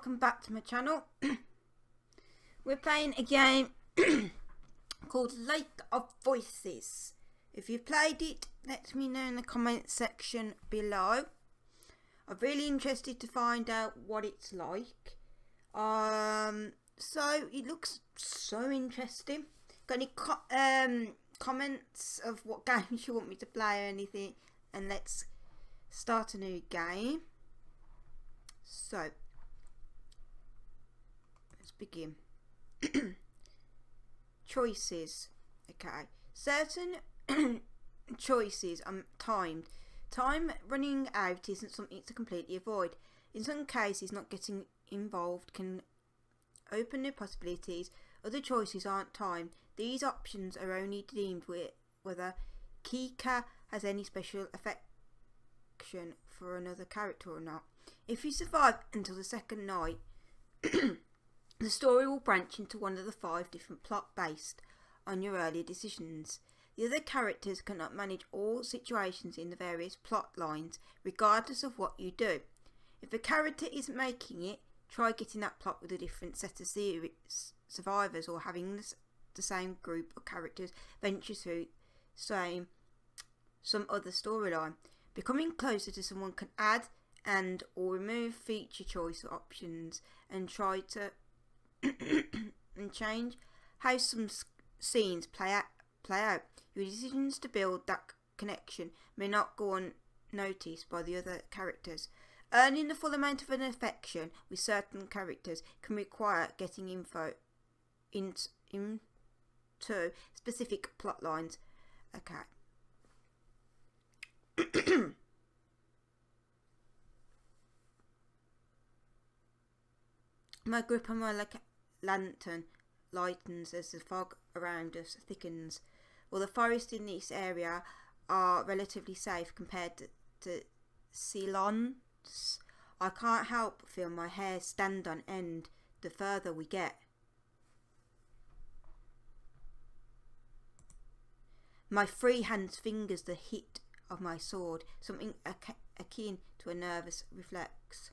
welcome back to my channel. We're playing a game called Lake of Voices. If you've played it, let me know in the comment section below. I'm really interested to find out what it's like. So it looks so interesting. Got any comments of what games you want me to play or anything? And let's start a new game. So let's begin. Choices. Okay. Certain choices are timed. Time running out isn't something to completely avoid. In some cases, not getting involved can open new possibilities. Other choices aren't timed. These options are only deemed whether Kika has any special affection for another character or not. If you survive until the second night, the story will branch into one of the 5 different plots based on your earlier decisions. The other characters cannot manage all situations in the various plot lines, regardless of what you do. If a character isn't making it, try getting that plot with a different set of survivors, or having the same group of characters venture through some other storyline. Becoming closer to someone can add and or remove feature choice options and try to and change how some scenes play out. Your decisions to build that connection may not go unnoticed by the other characters. Earning the full amount of an affection with certain characters can require getting info into specific plot lines. Okay. My grip on my lantern lightens as the fog around us thickens. While the forests in this area are relatively safe compared to Ceylon's, I can't help but feel my hair stand on end the further we get. My free hand fingers the hit of my sword, something akin to a nervous reflex.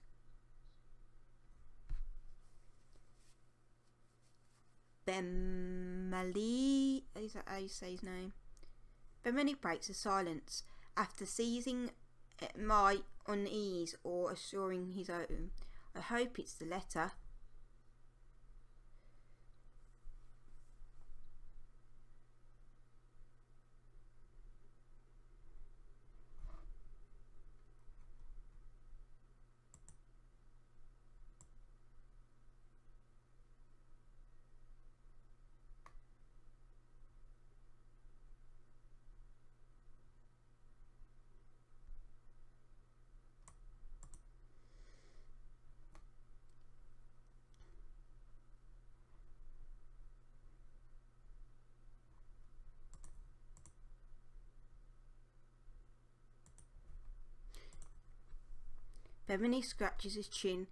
Bemali, is that how you say his name? Bemali breaks the silence after seizing my unease or assuring his own. I hope it's the letter. Bemini scratches his chin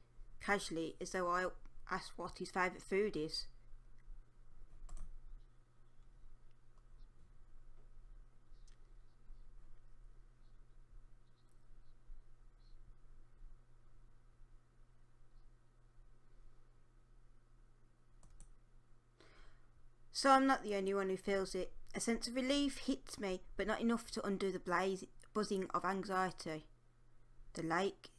casually as though I ask what his favourite food is. So I'm not the only one who feels it. A sense of relief hits me, but not enough to undo the buzzing of anxiety. The lake,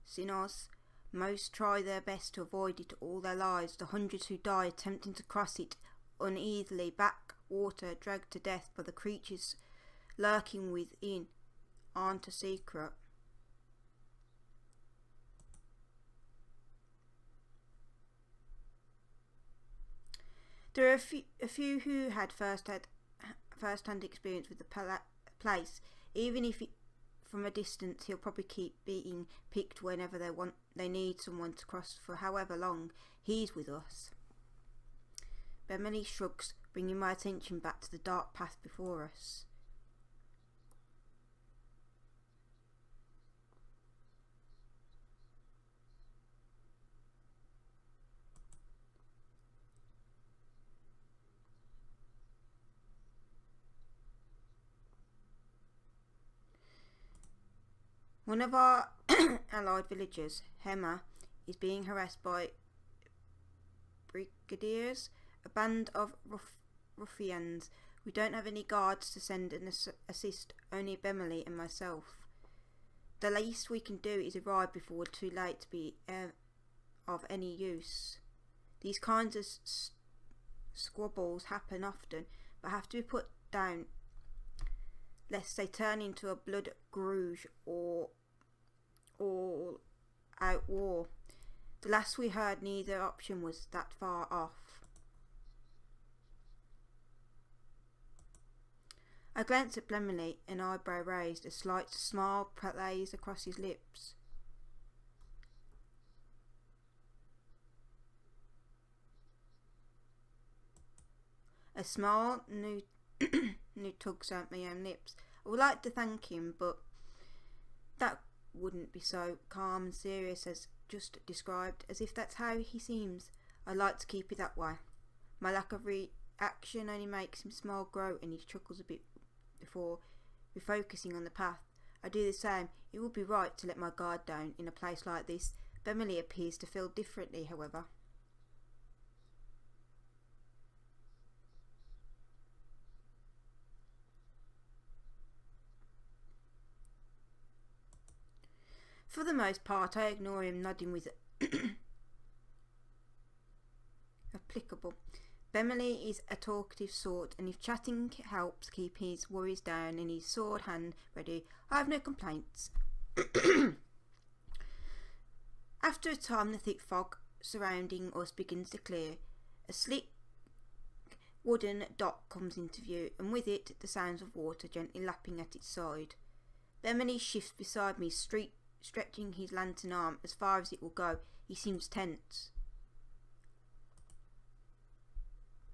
Sinos, most try their best to avoid it all their lives. The hundreds who die attempting to cross it uneasily, backwater, dragged to death by the creatures lurking within, aren't a secret. There are a few who had first-hand experience with the place. Even if from a distance, he'll probably keep being picked whenever they need someone to cross for however long. He's with us. Bemini shrugs, bringing my attention back to the dark path before us. One of our allied villagers, Hema, is being harassed by brigadiers, a band of ruffians. We don't have any guards to send and assist, only Beverly and myself. The least we can do is arrive before we're too late to be of any use. These kinds of squabbles happen often, but have to be put down lest they turn into a blood grudge or all-out war. The last we heard, neither option was that far off. I glanced at Blemley, an eyebrow raised, a slight smile plays across his lips. A smile new tugs out my own lips. I would like to thank him, but that wouldn't be so calm and serious as just described, as if that's how he seems. I'd like to keep it that way. My lack of reaction only makes him smile grow, and he chuckles a bit before refocusing on the path. I do the same. It would be right to let my guard down in a place like this. Beverly appears to feel differently, however. For the most part, I ignore him, nodding with applicable. Beverly is a talkative sort, and if chatting helps keep his worries down and his sword hand ready, I have no complaints. After a time, the thick fog surrounding us begins to clear. A sleek wooden dock comes into view, and with it the sounds of water gently lapping at its side. Beverly shifts beside me, stretching his lantern arm as far as it will go. He seems tense.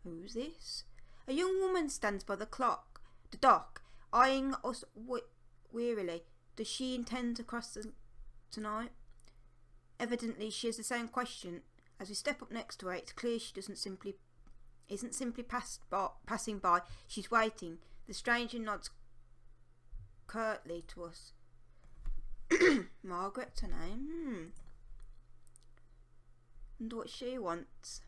Who's this? A young woman stands by the dock, eyeing us wearily. Does she intend to cross tonight? Evidently, she has the same question. As we step up next to her, it's clear she isn't simply passing by. She's waiting. The stranger nods curtly to us. Margaret's her name. And what she wants.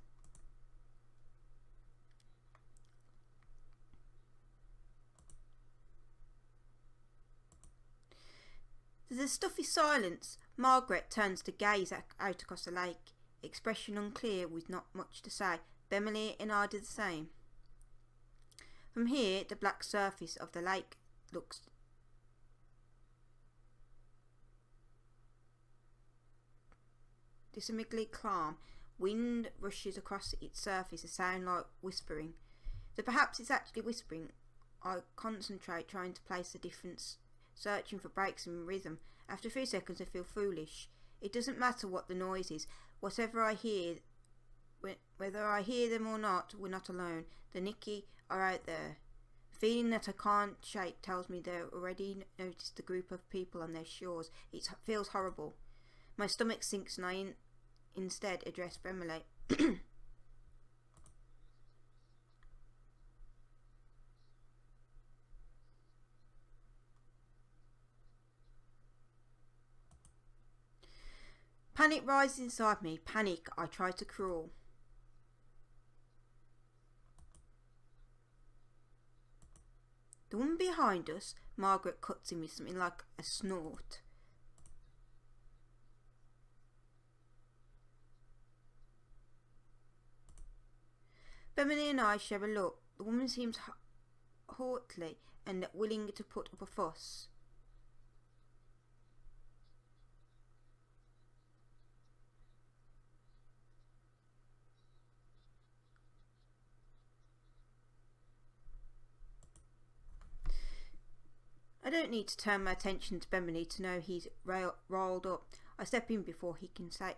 There's a stuffy silence. Margaret turns to gaze out across the lake, expression unclear with not much to say. Beverly and I do the same. From here, the black surface of the lake looks dismally calm. Wind rushes across its surface, a sound like whispering. So perhaps it's actually whispering. I concentrate, trying to place the difference, searching for breaks in rhythm. After a few seconds I feel foolish. It doesn't matter what the noise is. Whatever I hear, whether I hear them or not, we're not alone. The Nicky are out there. The feeling that I can't shake tells me they've already noticed the group of people on their shores. It feels horrible. My stomach sinks and I instead address Beverly. Panic rises inside me. Panic. I try to crawl. The woman behind us, Margaret cuts in with something like a snort. Beverly and I share a look. The woman seems haughty and willing to put up a fuss. I don't need to turn my attention to Beverly to know he's rolled up. I step in before he can say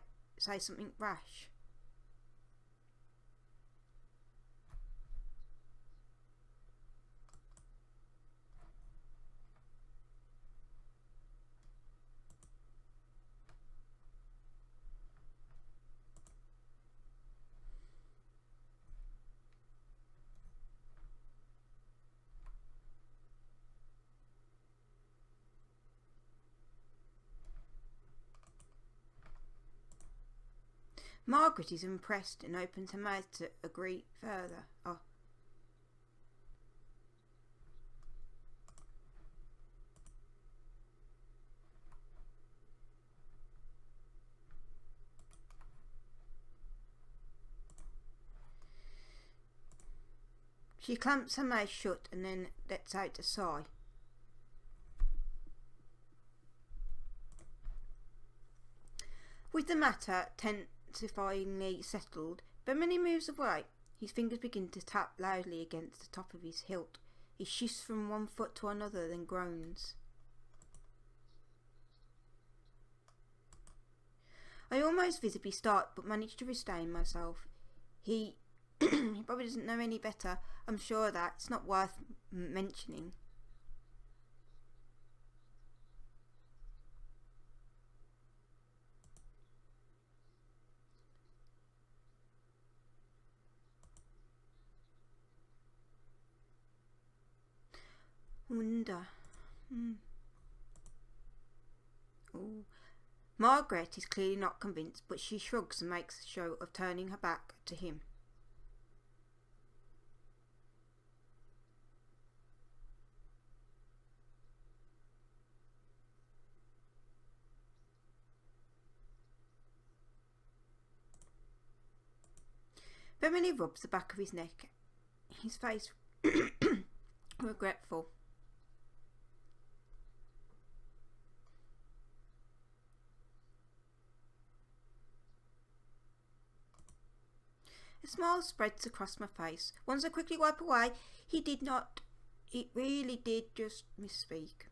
something rash. Margaret is impressed and opens her mouth to agree further. Oh. She clamps her mouth shut and then lets out a sigh. With the matter tensifyingly settled, Bemini moves away. His fingers begin to tap loudly against the top of his hilt. He shifts from one foot to another, then groans. I almost visibly start, but manage to restrain myself. He probably doesn't know any better. I'm sure that it's not worth mentioning. Wonder. Oh. Margaret is clearly not convinced, but she shrugs and makes a show of turning her back to him. Bemini rubs the back of his neck, his face regretful. A smile spreads across my face. Once I quickly wipe away, it really did just misspeak.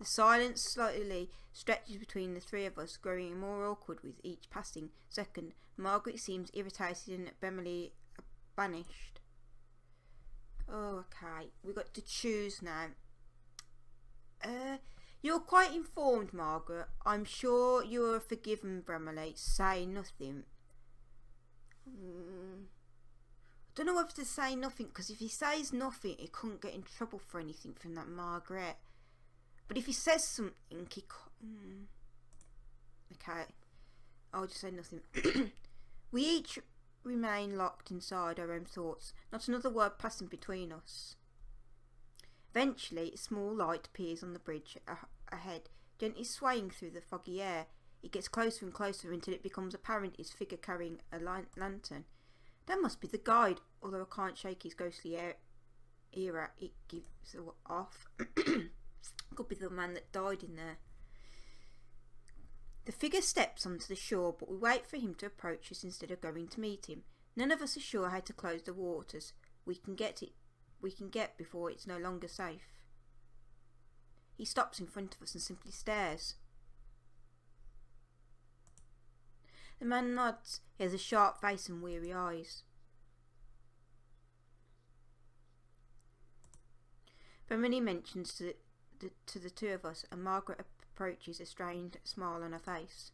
The silence slowly stretches between the three of us, growing more awkward with each passing second. Margaret seems irritated and Bemily banished. Oh, okay. We got to choose now. You're quite informed, Margaret. I'm sure you're forgiven, Bramley. Say nothing. I don't know whether to say nothing, because if he says nothing, he couldn't get in trouble for anything from that Margaret. But if he says something, he can't. Okay, I'll just say nothing. We each remain locked inside our own thoughts, not another word passing between us. Eventually, a small light appears on the bridge ahead, gently swaying through the foggy air. It gets closer and closer until it becomes apparent his figure carrying a lantern. That must be the guide, although I can't shake his ghostly era it gives off. Could be the man that died in there. The figure steps onto the shore, but we wait for him to approach us instead of going to meet him. None of us are sure how to close the waters. We can get before it's no longer safe. He stops in front of us and simply stares. The man nods. He has a sharp face and weary eyes. Bemini mentions to the two of us, and Margaret approaches, a strained smile on her face.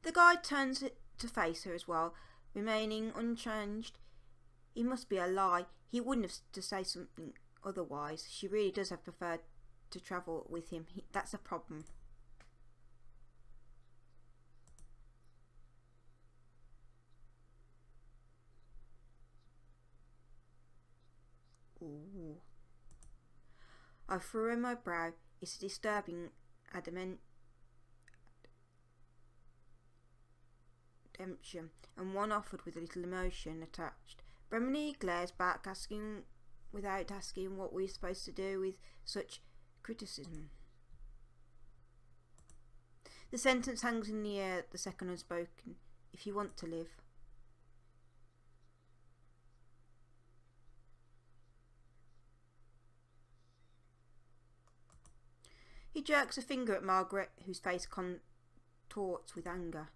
The guide turns to face her as well, remaining unchanged. It must be a lie. He wouldn't have to say something otherwise. She really does have preferred to travel with him. That's a problem. Ooh. I furrow my brow. It's a disturbing ademption, and one offered with a little emotion attached. Bremini glares back, without asking what we're supposed to do with such criticism. The sentence hangs in the air, the second unspoken. If you want to live. He jerks a finger at Margaret, whose face contorts with anger.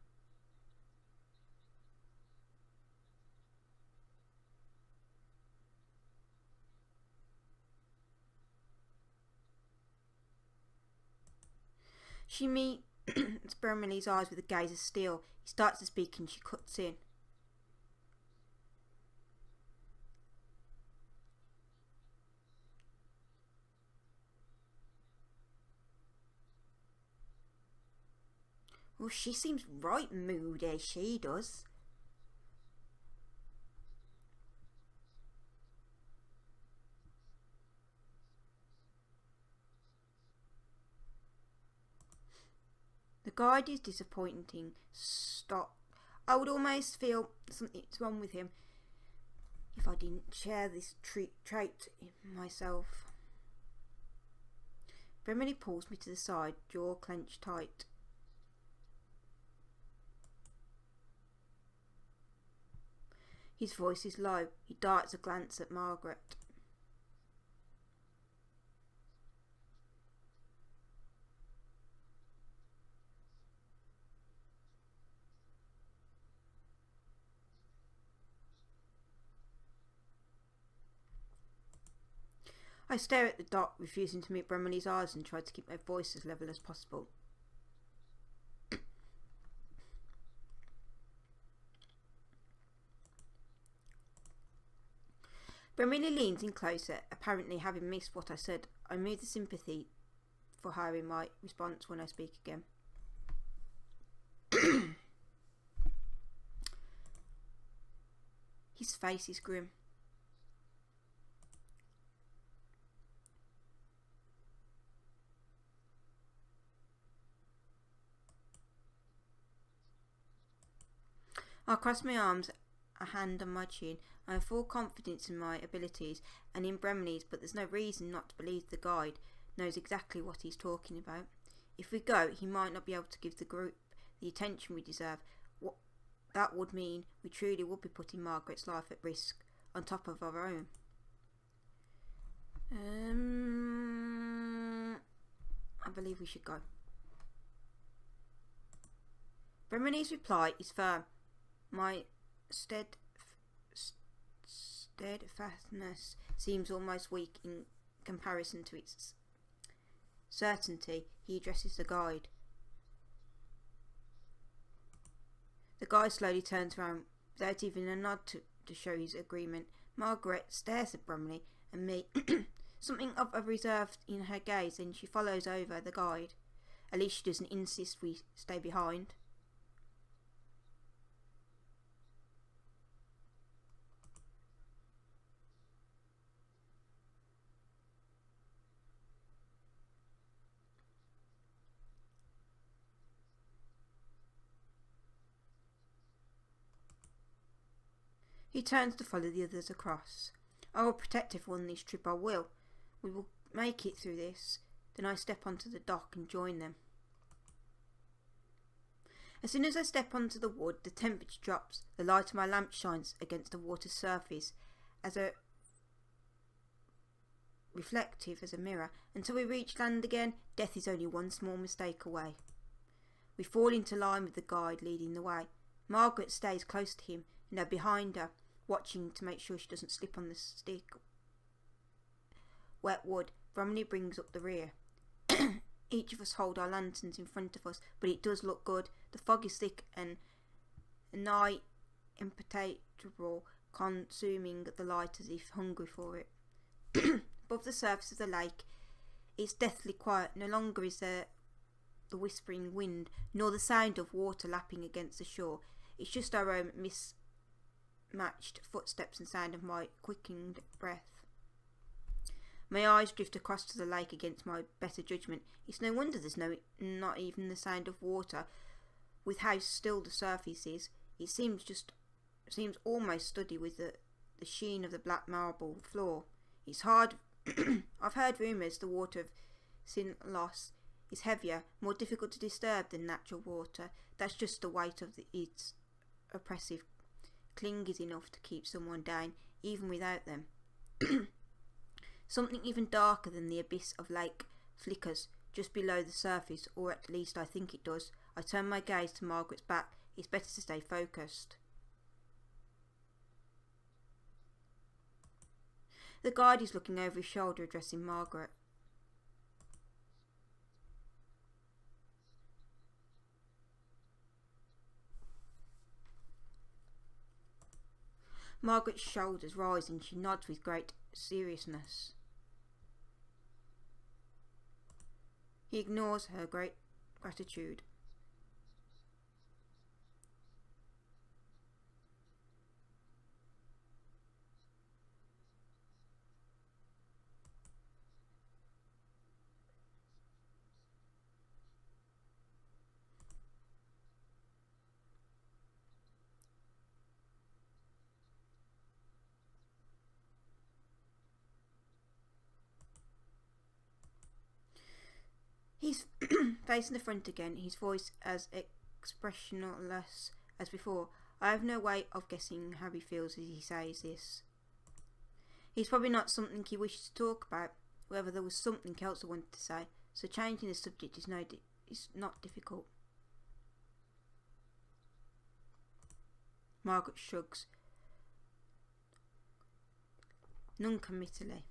She meets Bermeli's eyes with a gaze of steel. He starts to speak and she cuts in. Well, she seems right moody, she does. The guide is disappointing. Stop. I would almost feel something's wrong with him if I didn't share this trait in myself. Bremley pulls me to the side, jaw clenched tight. His voice is low. He darts a glance at Margaret. I stare at the dot, refusing to meet Bremley's eyes, and try to keep my voice as level as possible. Bremley leans in closer, apparently having missed what I said. I move the sympathy for her in my response when I speak again. His face is grim. I cross my arms, a hand on my chin. I have full confidence in my abilities and in Bremley's, but there's no reason not to believe the guide knows exactly what he's talking about. If we go, he might not be able to give the group the attention we deserve. What that would mean, we truly would be putting Margaret's life at risk on top of our own. I believe we should go. Bremley's reply is firm. My steadfastness seems almost weak in comparison to its certainty. He addresses the guide. The guide slowly turns around without even a nod to show his agreement. Margaret stares at Bremley and me, something of a reserve in her gaze, and she follows over the guide. At least she doesn't insist we stay behind. He turns to follow the others across. I will protect everyone this trip, I will. We will make it through this. Then I step onto the dock and join them. As soon as I step onto the wood, the temperature drops. The light of my lamp shines against the water's surface as reflective as a mirror. Until we reach land again, death is only one small mistake away. We fall into line with the guide leading the way. Margaret stays close to him, and behind her, watching to make sure she doesn't slip on the stick. Wet wood. Bromley brings up the rear. Each of us hold our lanterns in front of us, but it does look good. The fog is thick and nigh impenetrable, consuming the light as if hungry for it. Above the surface of the lake, it's deathly quiet. No longer is there the whispering wind, nor the sound of water lapping against the shore. It's just our own mismatched footsteps and sound of my quickened breath. My eyes drift across to the lake against my better judgment. It's no wonder there's not even the sound of water. With how still the surface is, it seems almost steady with the sheen of the black marble floor. It's hard. I've heard rumours the water of Sinlos is heavier, more difficult to disturb than natural water. That's just the weight of its oppressive cling is enough to keep someone down, even without them. Something even darker than the abyss of lake flickers just below the surface, or at least I think it does. I turn my gaze to Margaret's back. It's better to stay focused. The guide is looking over his shoulder, addressing Margaret. Margaret's shoulders rise and she nods with great seriousness. He ignores her great gratitude. He's facing the front again, his voice as expressionless as before. I have no way of guessing how he feels as he says this. He's probably not something he wishes to talk about, whether there was something else I wanted to say, so changing the subject is not difficult. Margaret shrugs noncommittally.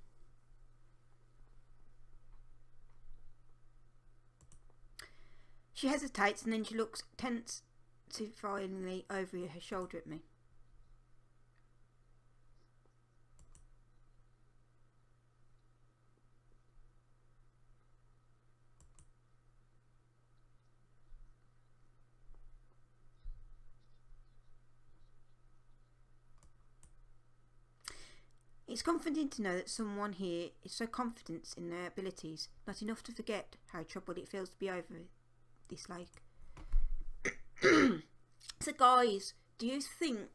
She hesitates and then she looks tensifyingly over her shoulder at me. It's comforting to know that someone here is so confident in their abilities, not enough to forget how troubled it feels to be over this lake. So guys, do you think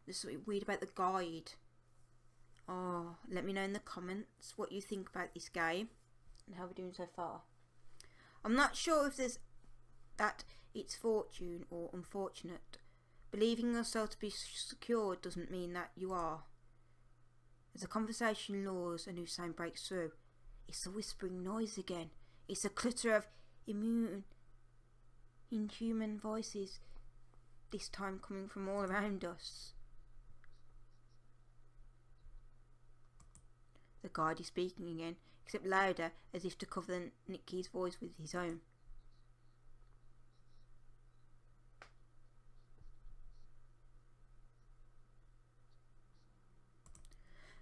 there's something weird about the guide? Oh, let me know in the comments what you think about this game and how we're doing so far. I'm not sure if there's that it's fortune or unfortunate. Believing yourself to be secure doesn't mean that you are. As the conversation lures, a new sound breaks through. It's the whispering noise again. It's the clutter of inhuman voices, this time coming from all around us. The guide is speaking again, except louder, as if to cover Nicky's voice with his own.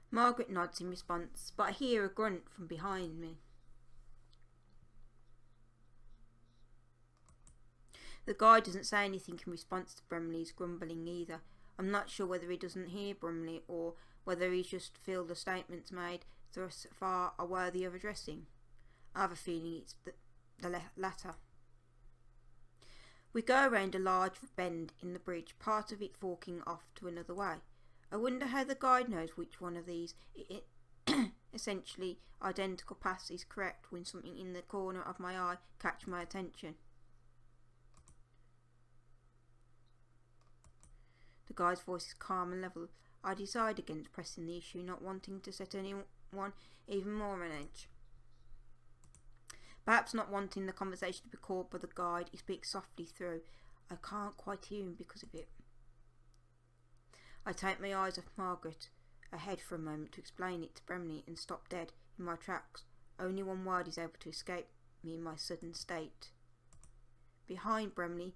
Margaret nods in response, but I hear a grunt from behind me. The guy doesn't say anything in response to Brumley's grumbling either. I'm not sure whether he doesn't hear Brumley or whether he just feels the statements made thus far are worthy of addressing. I have a feeling it's the latter. We go around a large bend in the bridge, part of it forking off to another way. I wonder how the guide knows which one of these essentially identical paths is correct when something in the corner of my eye catches my attention. The guide's voice is calm and level. I decide against pressing the issue, not wanting to set anyone even more on edge. Perhaps not wanting the conversation to be caught by the guide, he speaks softly through. I can't quite hear him because of it. I take my eyes off Margaret, ahead for a moment to explain it to Bremley, and stop dead in my tracks. Only one word is able to escape me in my sudden state. Behind Bremley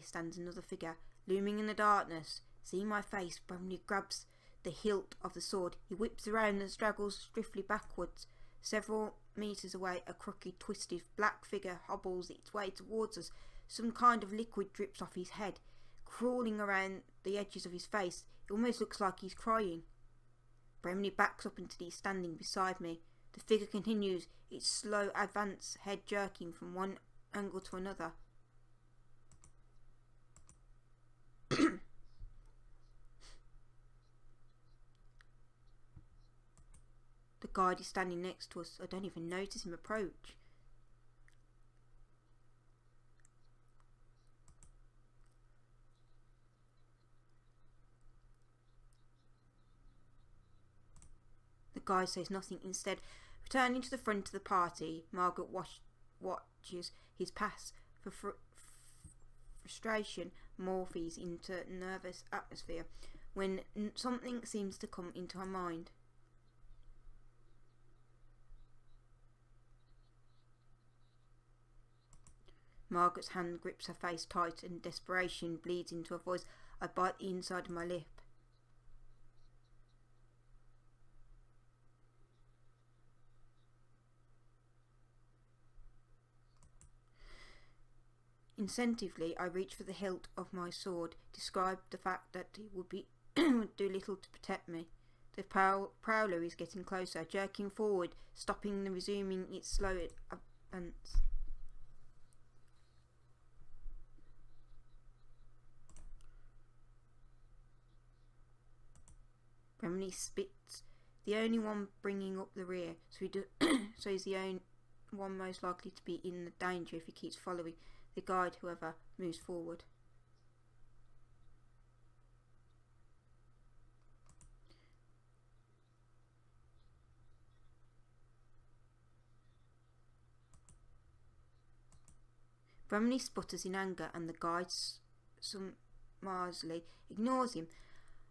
stands another figure, looming in the darkness. Seeing my face, Bremley grabs the hilt of the sword. He whips around and straggles swiftly backwards. Several metres away, a crooked, twisted, black figure hobbles its way towards us. Some kind of liquid drips off his head, crawling around the edges of his face. It almost looks like he's crying. Bremley backs up until he's standing beside me. The figure continues its slow advance, head jerking from one angle to another. The guide is standing next to us. I don't even notice him approach. The guide says nothing. Instead, returning to the front of the party, Margaret watches his pass. For frustration morphes into nervous atmosphere when something seems to come into her mind. Margaret's hand grips her face tight and desperation bleeds into her voice. I bite the inside of my lip. Instinctively, I reach for the hilt of my sword, describe the fact that it would do little to protect me. The prowler is getting closer, jerking forward, stopping and resuming its slow advance. Bremley spits, the only one bringing up the rear, so he's the one most likely to be in danger if he keeps following the guide whoever moves forward. Bromley sputters in anger and the guide summarily ignores him.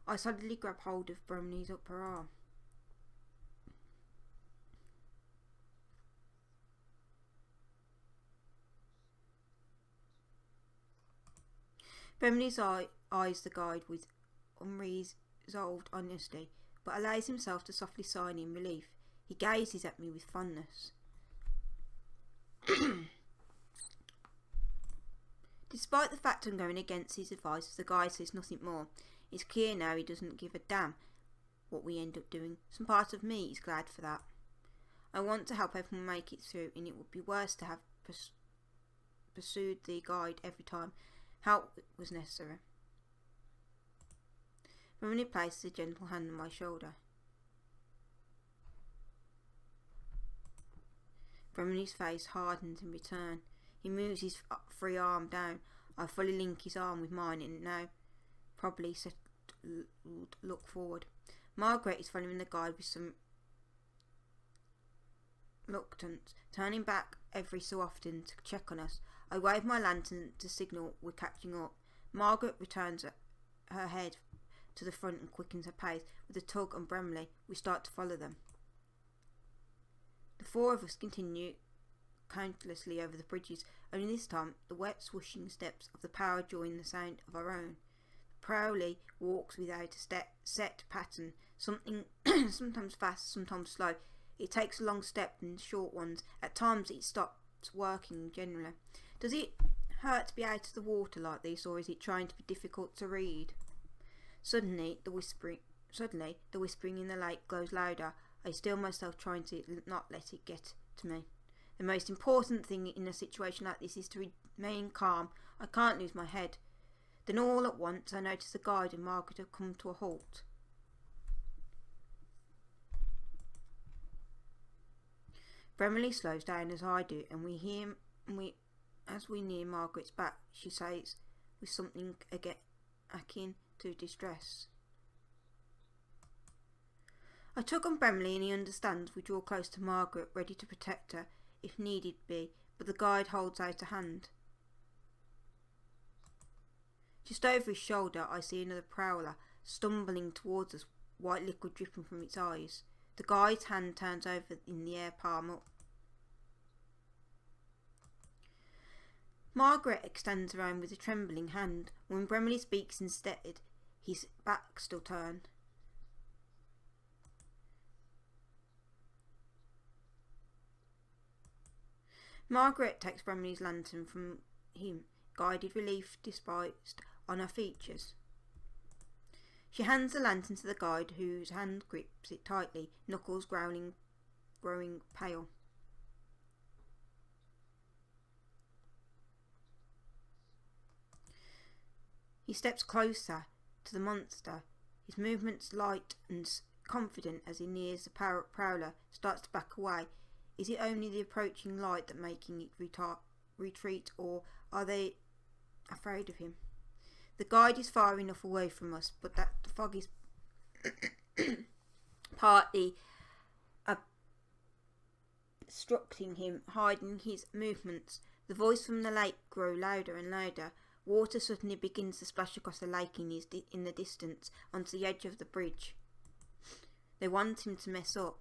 I suddenly grab hold of Bromley's upper arm. Bromley's eyes the guide with unresolved honesty, but allows himself to softly sigh in relief. He gazes at me with fondness. Despite the fact I'm going against his advice, the guide says nothing more. It's clear now he doesn't give a damn what we end up doing. Some part of me is glad for that. I want to help everyone make it through, and it would be worse to have pursued the guide every time help was necessary. Bromley places a gentle hand on my shoulder. Bromley's face hardens in return. He moves his free arm down. I fully link his arm with mine and now probably look forward. Margaret is following the guide with some reluctance, turning back every so often to check on us. I wave my lantern to signal we're catching up. Margaret returns her head to the front and quickens her pace. With a tug on Bromley, we start to follow them. The four of us continue countlessly over the bridges, only this time the wet swooshing steps of the power join the sound of our own. The prowler walks without a set pattern, sometimes fast, sometimes slow. It takes a long step and short ones. At times it stops working generally. Does it hurt to be out of the water like this, or is it trying to be difficult to read? Suddenly the whispering in the lake grows louder. I still myself, trying to not let it get to me. The most important thing in a situation like this is to remain calm. I can't lose my head. Then all at once I notice the guide and Margaret have come to a halt. Bromley slows down as I do, and as we near Margaret's back, she says with something akin to distress. I tug on Bromley and he understands. We draw close to Margaret, ready to protect her if needed be, but the guide holds out a hand. Just over his shoulder I see another prowler stumbling towards us, white liquid dripping from its eyes. The guide's hand turns over in the air, palm up. Margaret extends her own with a trembling hand. When Bromley speaks instead, his back still turned. Margaret takes Bromley's lantern from him, guided relief disposed on her features. She hands the lantern to the guide, whose hand grips it tightly, knuckles growing pale. He steps closer to the monster, his movements light and confident as he nears the prowler, starts to back away. Is it only the approaching light that making it retreat, or are they afraid of him? The guide is far enough away from us, but that the fog is partly obstructing him, hiding his movements. The voice from the lake grows louder and louder. Water suddenly begins to splash across the lake in the distance, onto the edge of the bridge. They want him to mess up.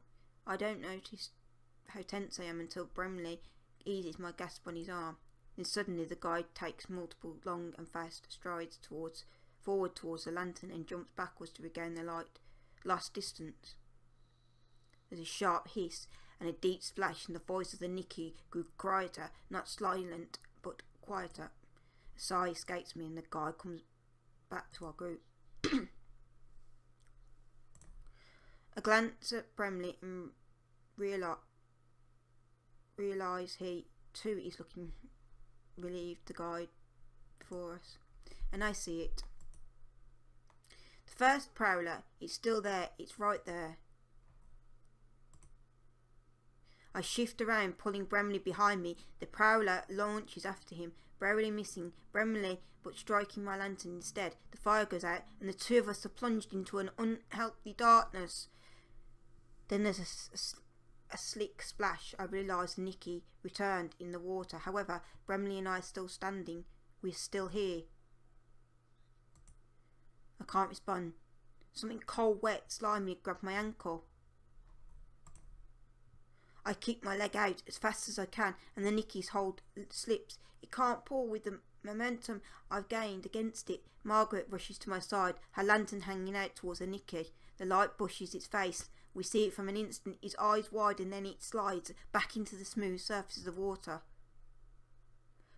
I don't notice how tense I am until Bromley eases my grasp on his arm. Then suddenly the guide takes multiple long and fast strides forward towards the lantern and jumps backwards to regain the lost distance. There's a sharp hiss and a deep splash, and the voice of the Nicky grew quieter, not silent but quieter. A sigh escapes me and the guide comes back to our group. I glance at Bromley and realise he too is looking relieved, the guide before us, and I see it. The first prowler, it's still there, it's right there. I shift around, pulling Bremley behind me. The prowler launches after him, barely missing Bremley but striking my lantern instead. The fire goes out and the two of us are plunged into an unhealthy darkness. Then there's a slick splash. I realise Nikki returned in the water. However, Bremley and I are still standing. We're still here. I can't respond. Something cold, wet, slimy grabbed my ankle. I kick my leg out as fast as I can and the Nikki's hold slips. It can't pull with the momentum I've gained against it. Margaret rushes to my side, her lantern hanging out towards the Nikki. The light bushes its face. We see it from an instant, its eyes wide, and then it slides back into the smooth surface of the water.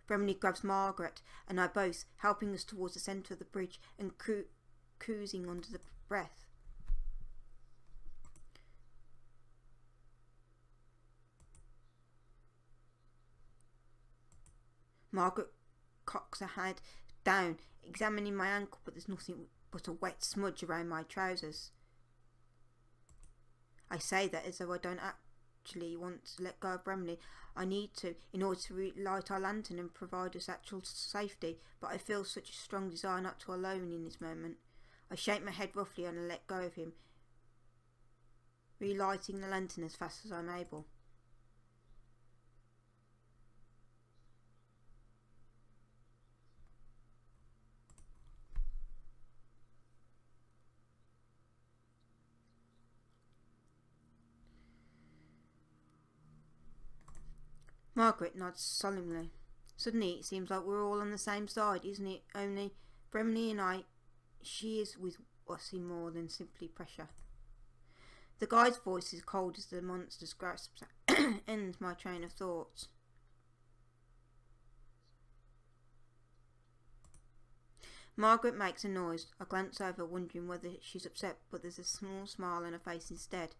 Bremley grabs Margaret and I both, helping us towards the centre of the bridge and cruising under the breath. Margaret cocks her head down, examining my ankle, but there's nothing but a wet smudge around my trousers. I say that as though I don't actually want to let go of Bremley. I need to, in order to relight our lantern and provide us actual safety, but I feel such a strong desire not to alone in this moment. I shake my head roughly and I let go of him, relighting the lantern as fast as I'm able. Margaret nods solemnly. Suddenly it seems like we're all on the same side, isn't it? Only Bremley and I, she is with us in more than simply pressure. The guide's voice is cold as the monster's grasp ends my train of thoughts. Margaret makes a noise. I glance over, wondering whether she's upset, but there's a small smile on her face instead.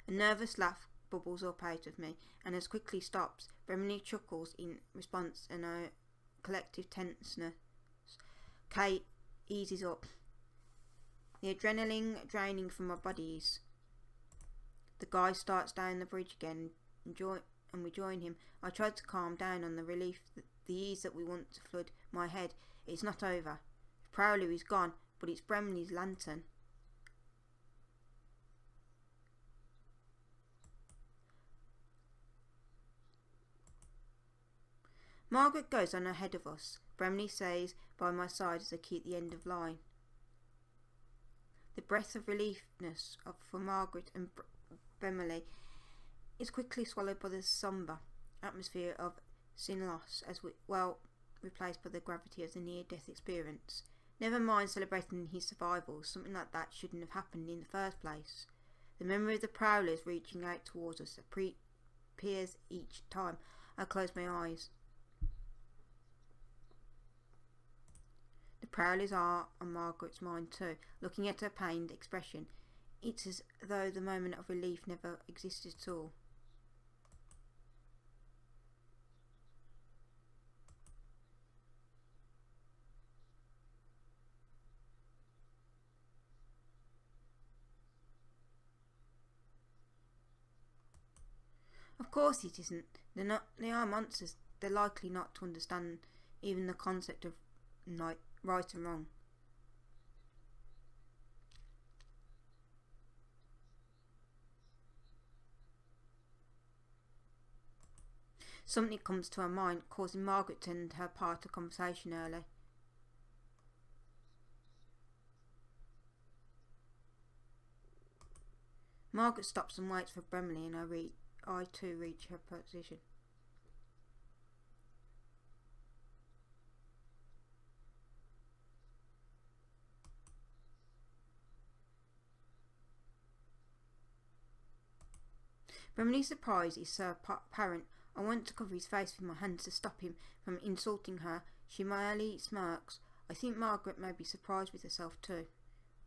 A nervous laugh bubbles up out of me, and as quickly stops. Bremley chuckles in response, and a collective tenseness. Kate eases up, the adrenaline draining from our bodies. The guy starts down the bridge again, and we join him. I try to calm down on the relief, the ease that we want to flood my head. It's not over. Prowler is gone, but it's Bremley's lantern. Margaret goes on ahead of us. Bremley stays by my side as I keep the end of line. The breath of reliefness for Margaret and Bremley is quickly swallowed by the sombre atmosphere of sin loss, as replaced by the gravity of the near-death experience. Never mind celebrating his survival. Something like that shouldn't have happened in the first place. The memory of the prowlers reaching out towards us appears each time I close my eyes. The prowlers are on Margaret's mind too. Looking at her pained expression, it's as though the moment of relief never existed at all. Of course it isn't. They are monsters. They're likely not to understand even the concept of right and wrong. Something comes to her mind, causing Margaret to end her part of conversation early. Margaret stops and waits for Bremley, and I too reach her position. Bremley's surprise is so apparent. I want to cover his face with my hands to stop him from insulting her. She merely smirks. I think Margaret may be surprised with herself too.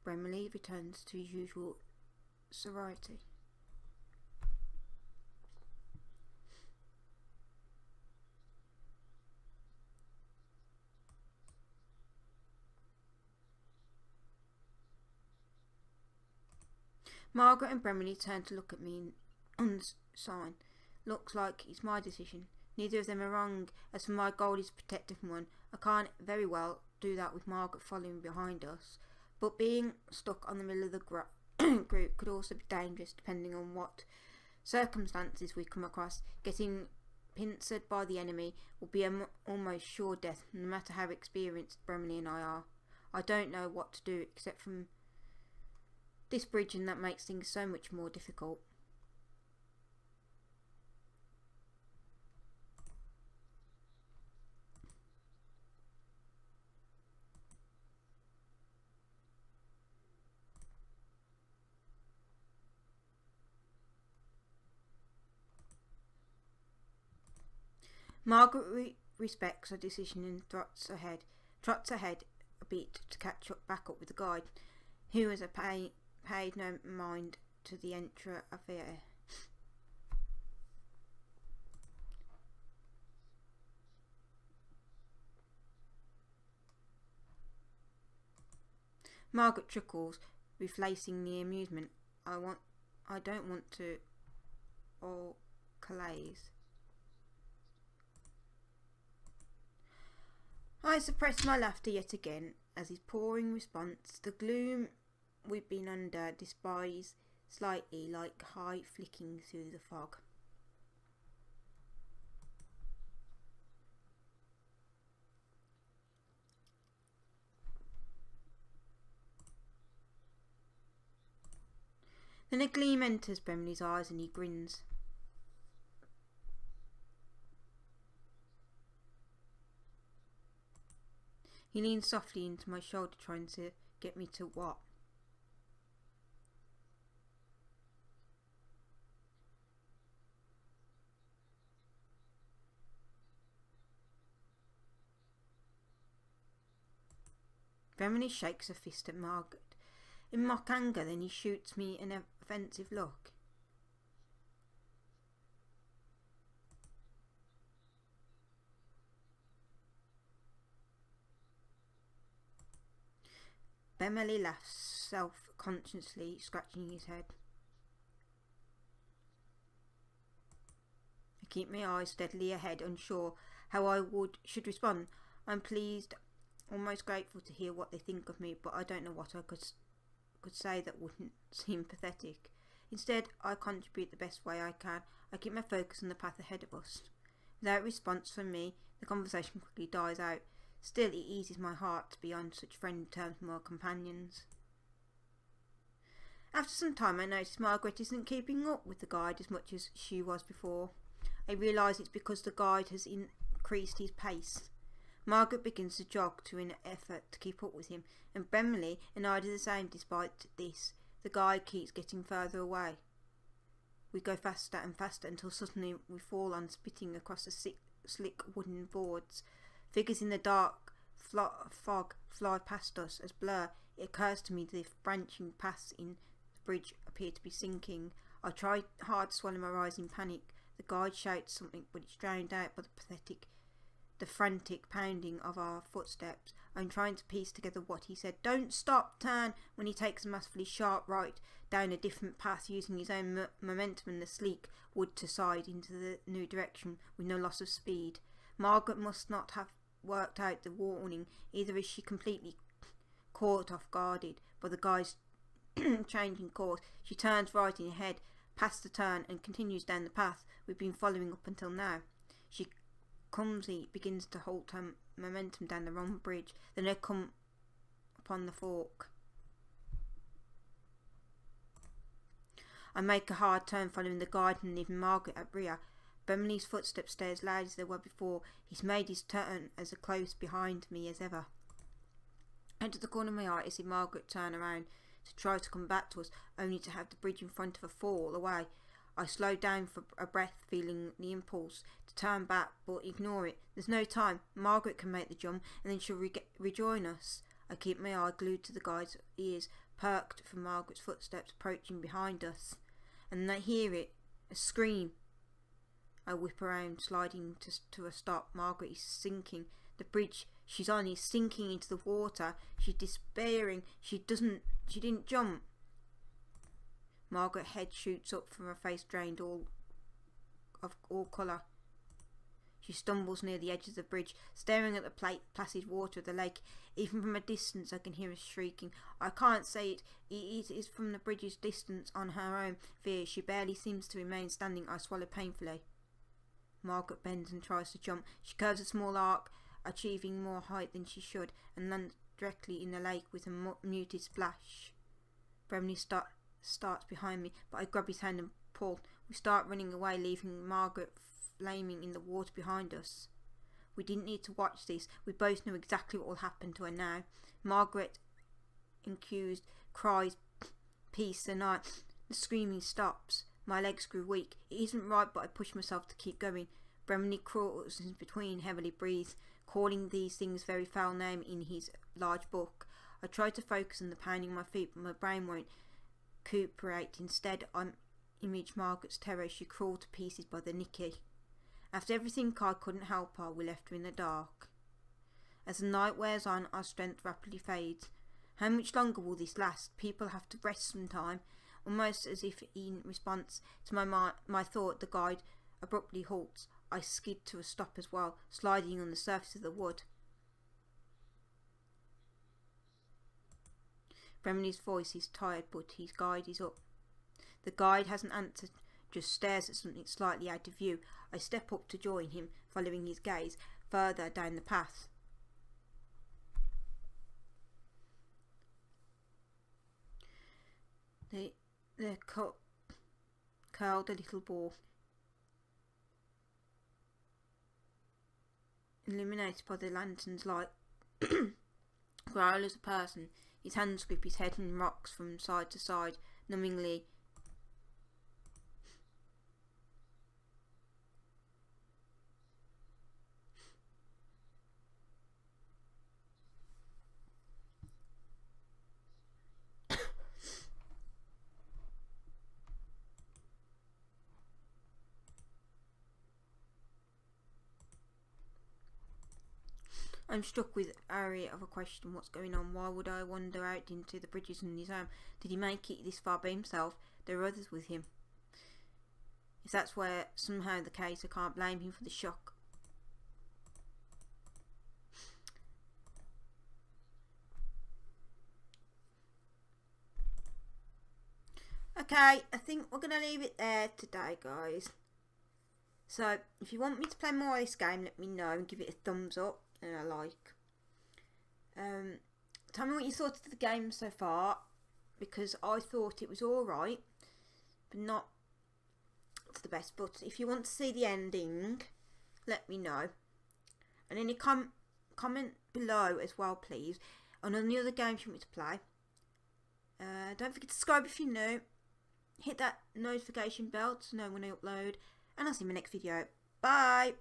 Bremley returns to his usual serenity. Margaret and Bremley turned to look at me in unsign. Looks like it's my decision. Neither of them are wrong. As for my goal is to protect everyone, I can't very well do that with Margaret following behind us. But being stuck on the middle of the group could also be dangerous depending on what circumstances we come across. Getting pincered by the enemy will be almost sure death, no matter how experienced Bremley and I are. I don't know what to do except from this bridge, and that makes things so much more difficult. Margaret respects her decision and trots ahead a bit to back up with the guide, who has paid no mind to the entire affair. Margaret chuckles, replacing the amusement. I don't want to or Calais. I suppress my laughter yet again as his pouring response. The gloom we've been under dissipates slightly like high flicking through the fog. Then a gleam enters Bremley's eyes and he grins. He leans softly into my shoulder, trying to get me to what? Bremley shakes a fist at Margaret. In mock anger, then he shoots me an offensive look. Bremley laughs self-consciously, scratching his head. I keep my eyes steadily ahead, unsure how I should respond. I'm pleased, almost grateful to hear what they think of me, but I don't know what I could say that wouldn't seem pathetic. Instead, I contribute the best way I can. I keep my focus on the path ahead of us. Without response from me, the conversation quickly dies out. Still, it eases my heart to be on such friendly terms with my companions. After some time, I notice Margaret isn't keeping up with the guide as much as she was before. I realise it's because the guide has increased his pace. Margaret begins to jog to an effort to keep up with him, and Bremley and I do the same. Despite this, the guide keeps getting further away. We go faster and faster until suddenly we fall on spitting across the slick wooden boards. Figures in the dark fog fly past us as blur. It occurs to me that if branching paths in the bridge appear to be sinking. I try hard to swallow my rising panic. The guide shouts something, but it's drowned out by the frantic pounding of our footsteps. I'm trying to piece together what he said. Don't stop, turn, when he takes a massively sharp right down a different path, using his own momentum and the sleek wood to side into the new direction with no loss of speed. Margaret must not have worked out the warning, either is she completely caught off guarded by the guy's changing course. She turns right in ahead, past the turn, and continues down the path we've been following up until now. She clumsily begins to halt her momentum down the wrong bridge. Then they come upon the fork. I make a hard turn, following the guide and leaving Margaret at rear. Bremley's footsteps stay as loud as they were before. He's made his turn as close behind me as ever. Out of the corner of my eye, I see Margaret turn around to try to come back to us, only to have the bridge in front of her fall away. I slow down for a breath, feeling the impulse to turn back, but ignore it. There's no time. Margaret can make the jump, and then she'll rejoin us. I keep my eye glued to the guide's ears, perked from Margaret's footsteps approaching behind us. And then I hear it, a scream. I whip around, sliding to a stop. Margaret is sinking. The bridge she's on is sinking into the water. She's despairing. She didn't jump. Margaret's head shoots up from her face, drained of all colour. She stumbles near the edge of the bridge, staring at the placid water of the lake. Even from a distance I can hear her shrieking. I can't say it. It is from the bridge's distance on her own fear. She barely seems to remain standing. I swallow painfully. Margaret bends and tries to jump. She curves a small arc, achieving more height than she should, and lands directly in the lake with a muted splash. Bremley starts behind me, but I grab his hand and pull. We start running away, leaving Margaret flaming in the water behind us. We didn't need to watch this. We both know exactly what will happen to her now. Margaret, accused, cries, "Peace," and the screaming stops. My legs grew weak. It isn't right, but I push myself to keep going. Bremley crawls in between, heavily breathes, calling these things very foul name in his large book. I try to focus on the pounding of my feet, but my brain won't cooperate. Instead, I image Margaret's terror. She crawled to pieces by the Nicky. After everything, I couldn't help her. We left her in the dark. As the night wears on, our strength rapidly fades. How much longer will this last? People have to rest sometime. Almost as if in response to my thought, the guide abruptly halts. I skid to a stop as well, sliding on the surface of the wood. Bremley's voice is tired, but his guide is up. The guide hasn't answered, just stares at something slightly out of view. I step up to join him, following his gaze further down the path. The curled a little ball, illuminated by the lantern's light. Growl as a person. His hands grip his head and rocks from side to side, numbingly. I'm struck with area of a question. What's going on? Why would I wander out into the bridges on his own? Did he make it this far by himself? There are others with him. If that's somehow the case, I can't blame him for the shock. Okay, I think we're going to leave it there today, guys. So, if you want me to play more of this game, let me know and give it a thumbs up and a like. Tell me what you thought of the game so far, because I thought it was alright, but not to the best. But if you want to see the ending, let me know. And any comment below as well, please, on any other games you want me to play. Don't forget to subscribe if you're new. Hit that notification bell to know when I upload. And I'll see you in my next video. Bye!